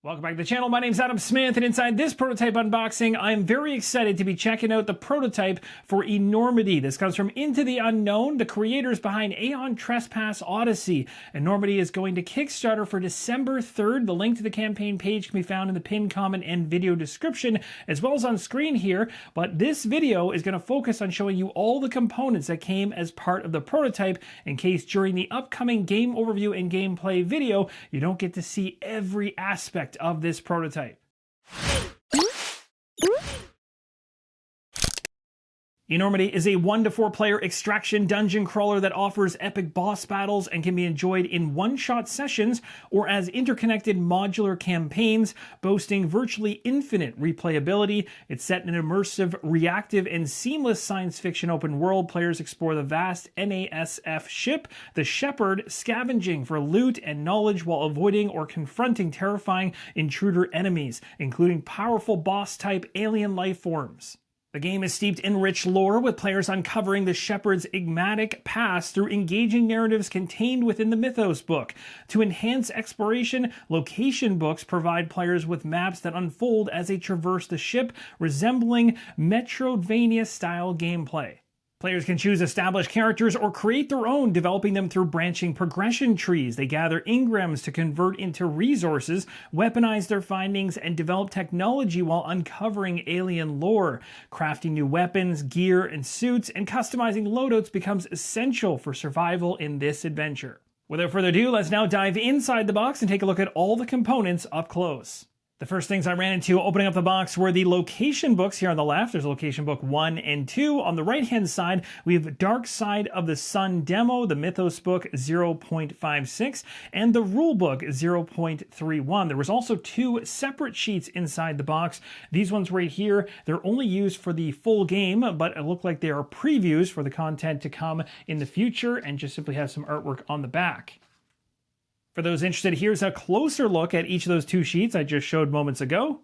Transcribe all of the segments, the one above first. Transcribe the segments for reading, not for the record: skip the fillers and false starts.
Welcome back to the channel. My name is Adam Smith, and inside this prototype unboxing, I'm very excited to be checking out the prototype for Enormity. This comes from Into the Unknown, the creators behind Aeon Trespass Odyssey. Enormity is going to Kickstarter for December 3rd. The link to the campaign page can be found in the pinned comment and video description, as well as on screen here. But this video is going to focus on showing you all the components that came as part of the prototype, in case during the upcoming game overview and gameplay video, you don't get to see every aspect of this prototype. Enormity is a 1 to 4 player extraction dungeon crawler that offers epic boss battles and can be enjoyed in one-shot sessions or as interconnected modular campaigns, boasting virtually infinite replayability. It's set in an immersive, reactive, and seamless science fiction open world. Players explore the vast NASF ship, the Shepherd, scavenging for loot and knowledge while avoiding or confronting terrifying intruder enemies, including powerful boss-type alien life forms. The game is steeped in rich lore, with players uncovering the Shepherd's enigmatic past through engaging narratives contained within the Mythos Book. To enhance exploration, location books provide players with maps that unfold as they traverse the ship, resembling Metroidvania-style gameplay. Players can choose established characters or create their own, developing them through branching progression trees. They gather engrams to convert into resources, weaponize their findings, and develop technology while uncovering alien lore. Crafting new weapons, gear, and suits, and customizing loadouts becomes essential for survival in this adventure. Without further ado, let's now dive inside the box and take a look at all the components up close. The first things I ran into opening up the box were the location books here on the left. There's location book 1 and 2. On the right-hand side, we have Dark Side of the Sun demo, the Mythos Book 0.56, and the Rulebook 0.31. There was also 2 separate sheets inside the box. These ones right here, they're only used for the full game, but it look like they are previews for the content to come in the future, and just simply have some artwork on the back. For those interested, here's a closer look at each of those 2 sheets I just showed moments ago.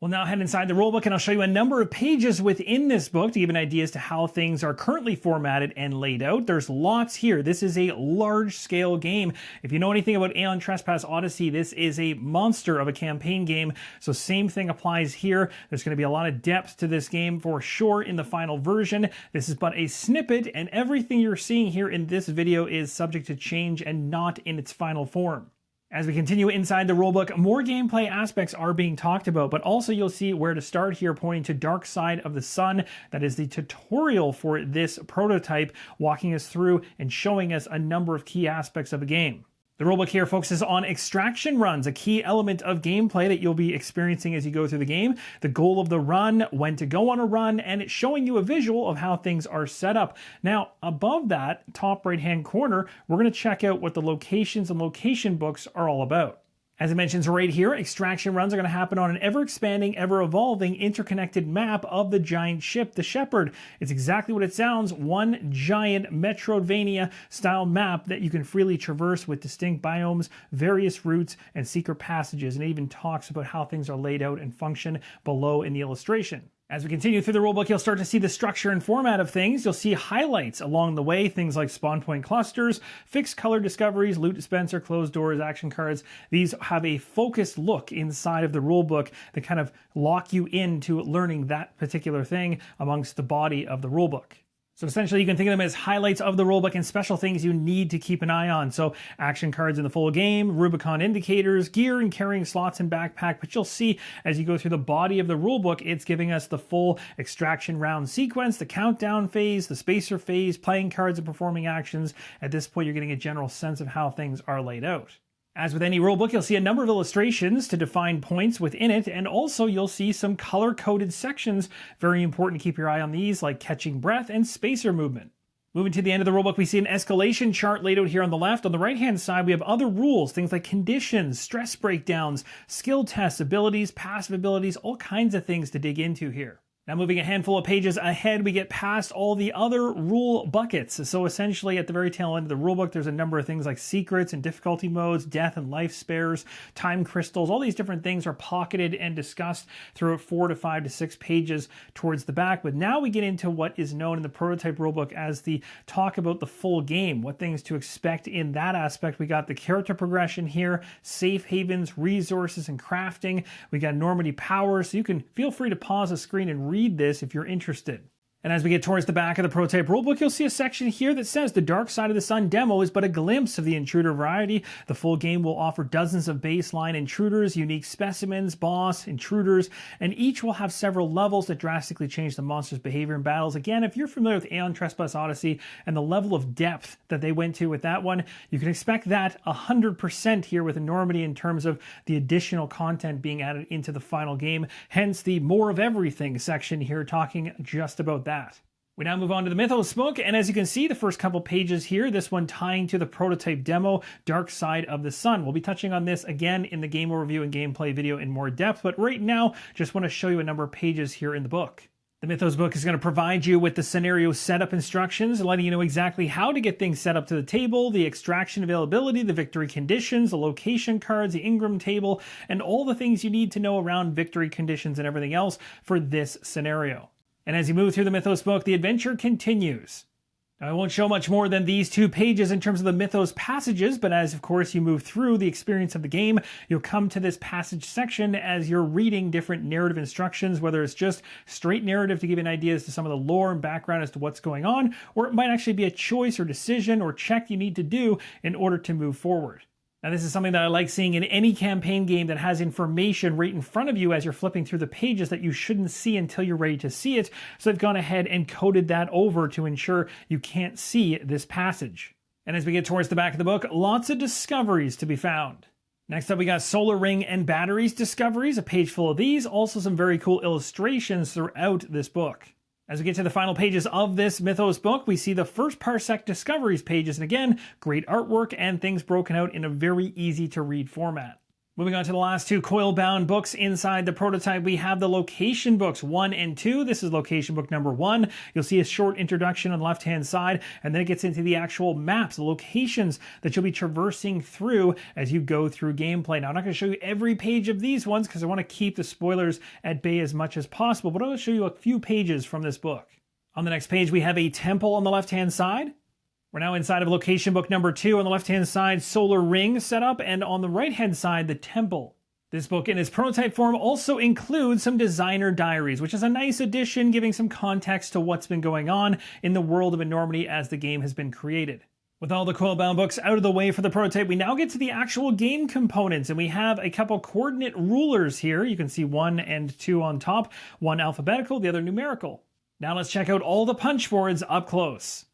We'll now head inside the rulebook, and I'll show you a number of pages within this book to give an idea as to how things are currently formatted and laid out. There's lots here. This is a large-scale game. If you know anything about Aeon Trespass Odyssey, this is a monster of a campaign game, so same thing applies here. There's going to be a lot of depth to this game for sure in the final version. This is but a snippet, and everything you're seeing here in this video is subject to change and not in its final form. As we continue inside the rulebook, more gameplay aspects are being talked about, but also you'll see where to start here, pointing to Dark Side of the Sun. That is the tutorial for this prototype, walking us through and showing us a number of key aspects of the game. The rulebook here focuses on extraction runs, a key element of gameplay that you'll be experiencing as you go through the game. The goal of the run, when to go on a run, and it's showing you a visual of how things are set up. Now, above that, top right-hand corner, we're going to check out what the locations and location books are all about. As it mentions right here, extraction runs are going to happen on an ever-expanding, ever-evolving, interconnected map of the giant ship, the Shepherd. It's exactly what it sounds, one giant Metroidvania-style map that you can freely traverse with distinct biomes, various routes, and secret passages, and it even talks about how things are laid out and function below in the illustration. As we continue through the rulebook, you'll start to see the structure and format of things. You'll see highlights along the way, things like spawn point clusters, fixed color discoveries, loot dispenser, closed doors, action cards. These have a focused look inside of the rulebook that kind of lock you into learning that particular thing amongst the body of the rulebook. So essentially, you can think of them as highlights of the rulebook and special things you need to keep an eye on. So action cards in the full game, Rubicon indicators, gear and carrying slots and backpack. But you'll see as you go through the body of the rulebook, it's giving us the full extraction round sequence, the countdown phase, the spacer phase, playing cards and performing actions. At this point, you're getting a general sense of how things are laid out. As with any rulebook, you'll see a number of illustrations to define points within it, and also you'll see some color-coded sections. Very important to keep your eye on these, like catching breath and spacer movement. Moving to the end of the rulebook, we see an escalation chart laid out here on the left. On the right-hand side, we have other rules, things like conditions, stress breakdowns, skill tests, abilities, passive abilities, all kinds of things to dig into here. Now moving a handful of pages ahead, we get past all the other rule buckets. So essentially at the very tail end of the rulebook, there's a number of things like secrets and difficulty modes, death and life spares, time crystals. All these different things are pocketed and discussed through 4 to 5 to 6 pages towards the back. But now we get into what is known in the prototype rulebook as the talk about the full game, what things to expect in that aspect. We got the character progression here, safe havens, resources, and crafting. We got Enormity powers, so you can feel free to pause the screen and read this if you're interested. And as we get towards the back of the prototype rulebook, you'll see a section here that says the Dark Side of the Sun demo is but a glimpse of the intruder variety. The full game will offer dozens of baseline intruders, unique specimens, boss, intruders, and each will have several levels that drastically change the monster's behavior in battles. Again, if you're familiar with Aeon Trespass Odyssey and the level of depth that they went to with that one, you can expect that 100% here with Enormity in terms of the additional content being added into the final game. Hence the more of everything section here talking just about that. We now move on to the Mythos book, and as you can see, the first couple pages here, this one tying to the prototype demo, Dark Side of the Sun. We'll be touching on this again in the game overview and gameplay video in more depth, but right now, just want to show you a number of pages here in the book. The Mythos book is going to provide you with the scenario setup instructions, letting you know exactly how to get things set up to the table, the extraction availability, the victory conditions, the location cards, the Ingram table, and all the things you need to know around victory conditions and everything else for this scenario. And as you move through the Mythos book, the adventure continues. Now, I won't show much more than these 2 pages in terms of the Mythos passages, but as, of course, you move through the experience of the game, you'll come to this passage section as you're reading different narrative instructions, whether it's just straight narrative to give you an idea as to some of the lore and background as to what's going on, or it might actually be a choice or decision or check you need to do in order to move forward. Now, this is something that I like seeing in any campaign game that has information right in front of you as you're flipping through the pages that you shouldn't see until you're ready to see it. So they've gone ahead and coded that over to ensure you can't see this passage. And as we get towards the back of the book, lots of discoveries to be found. Next up, we got solar ring and batteries discoveries, a page full of these. Also some very cool illustrations throughout this book. As we get to the final pages of this Mythos book, we see the first Parsec Discoveries pages, and again, great artwork and things broken out in a very easy to read format. Moving on to the last 2 coil-bound books inside the prototype, we have the location books 1 and 2. This is location book number 1. You'll see a short introduction on the left-hand side, and then it gets into the actual maps, the locations that you'll be traversing through as you go through gameplay. Now, I'm not going to show you every page of these ones because I want to keep the spoilers at bay as much as possible, but I'm going to show you a few pages from this book. On the next page, we have a temple on the left-hand side. We're now inside of location book number 2. On the left-hand side, solar ring setup, and on the right-hand side, the temple. This book in its prototype form also includes some designer diaries, which is a nice addition, giving some context to what's been going on in the world of Enormity as the game has been created. With all the coil-bound books out of the way for the prototype, we now get to the actual game components, and we have a couple coordinate rulers here. You can see 1 and 2 on top, one alphabetical, the other numerical. Now let's check out all the punch boards up close.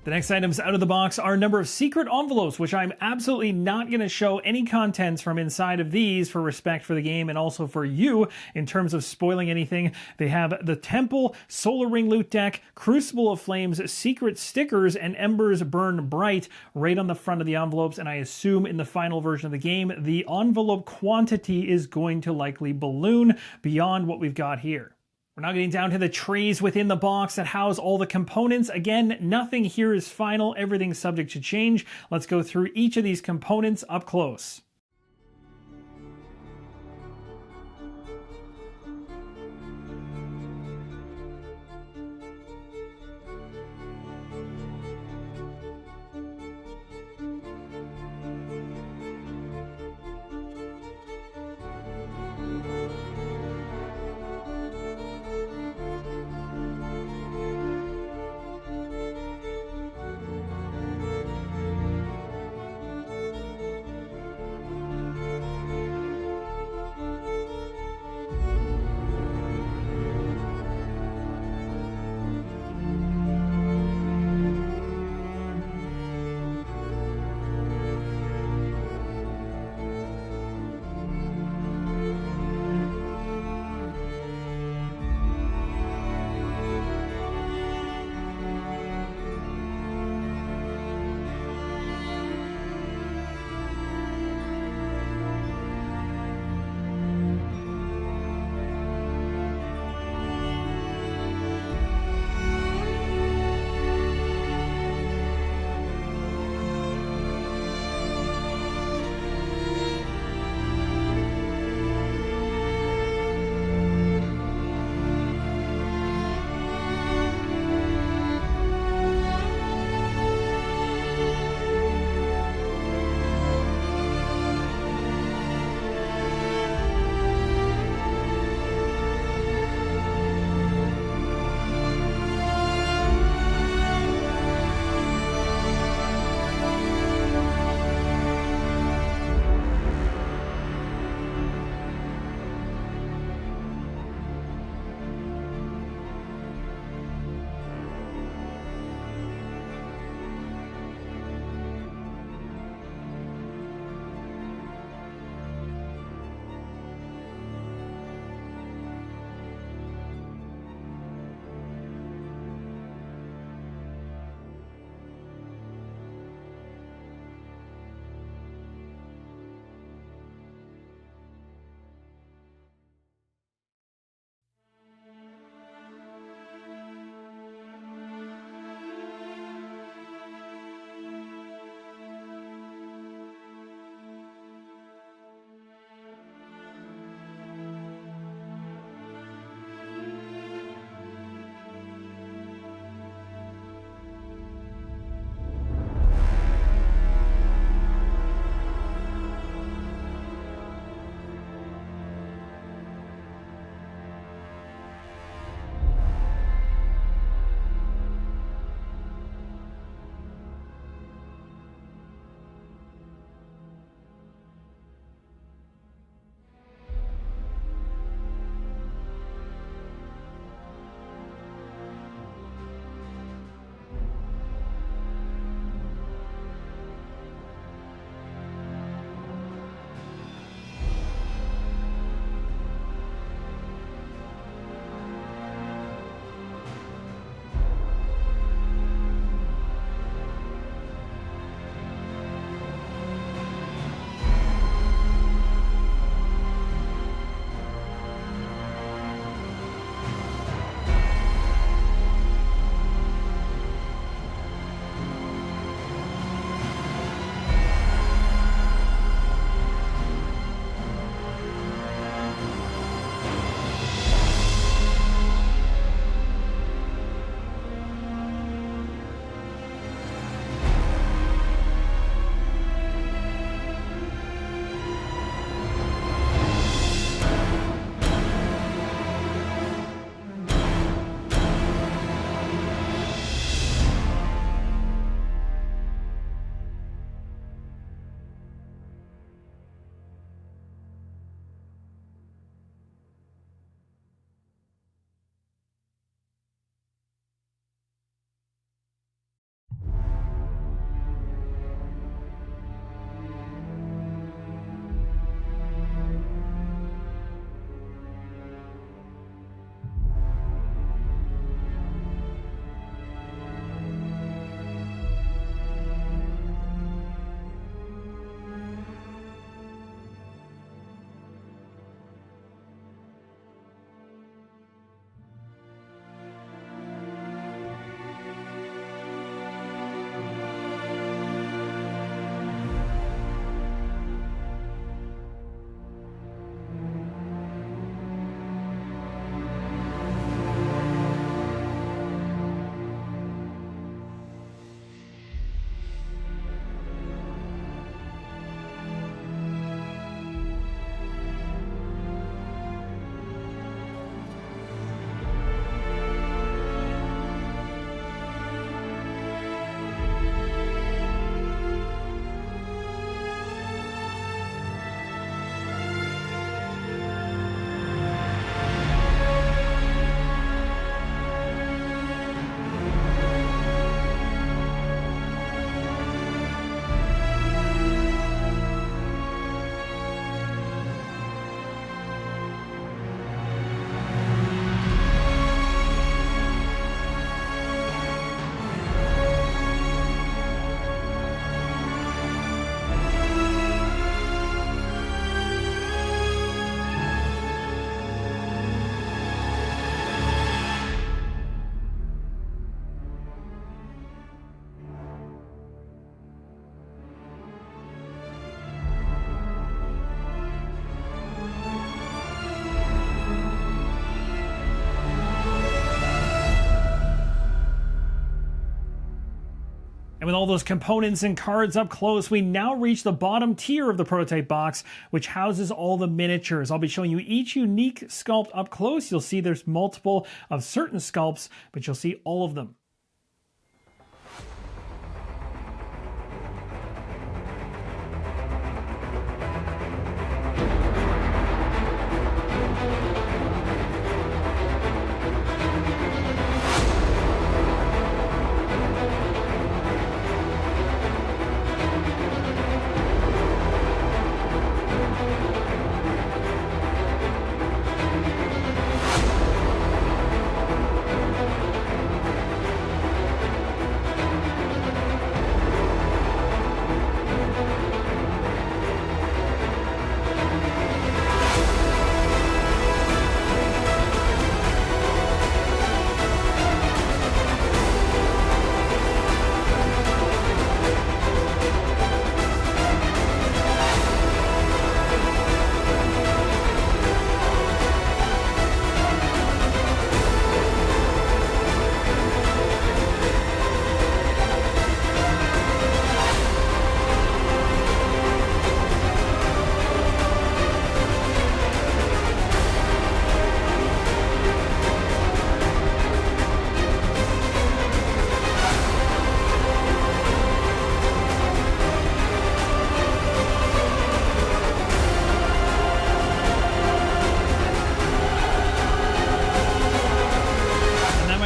The next items out of the box are a number of secret envelopes, which I'm absolutely not going to show any contents from inside of these for respect for the game and also for you in terms of spoiling anything. They have the Temple, Solar Ring Loot Deck, Crucible of Flames, Secret Stickers, and Embers Burn Bright right on the front of the envelopes, and I assume in the final version of the game, the envelope quantity is going to likely balloon beyond what we've got here. We're now getting down to the trays within the box that house all the components. Again, nothing here is final. Everything's subject to change. Let's go through each of these components up close. And with all those components and cards up close, we now reach the bottom tier of the prototype box, which houses all the miniatures. I'll be showing you each unique sculpt up close. You'll see there's multiple of certain sculpts, but you'll see all of them.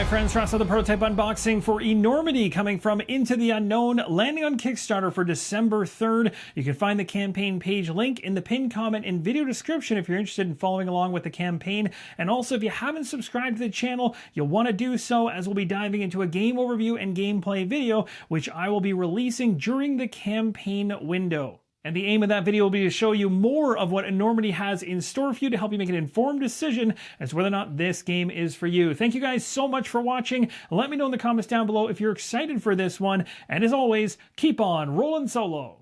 Friends, rest of the prototype unboxing for Enormity, coming from Into the Unknown, landing on Kickstarter for December 3rd. You can find the campaign page link in the pinned comment and video description if you're interested in following along with the campaign. And also, if you haven't subscribed to the channel, you'll want to do so, as we'll be diving into a game overview and gameplay video, which I will be releasing during the campaign window. And the aim of that video will be to show you more of what Enormity has in store for you to help you make an informed decision as to whether or not this game is for you. Thank you guys so much for watching. Let me know in the comments down below if you're excited for this one. And as always, keep on rolling solo.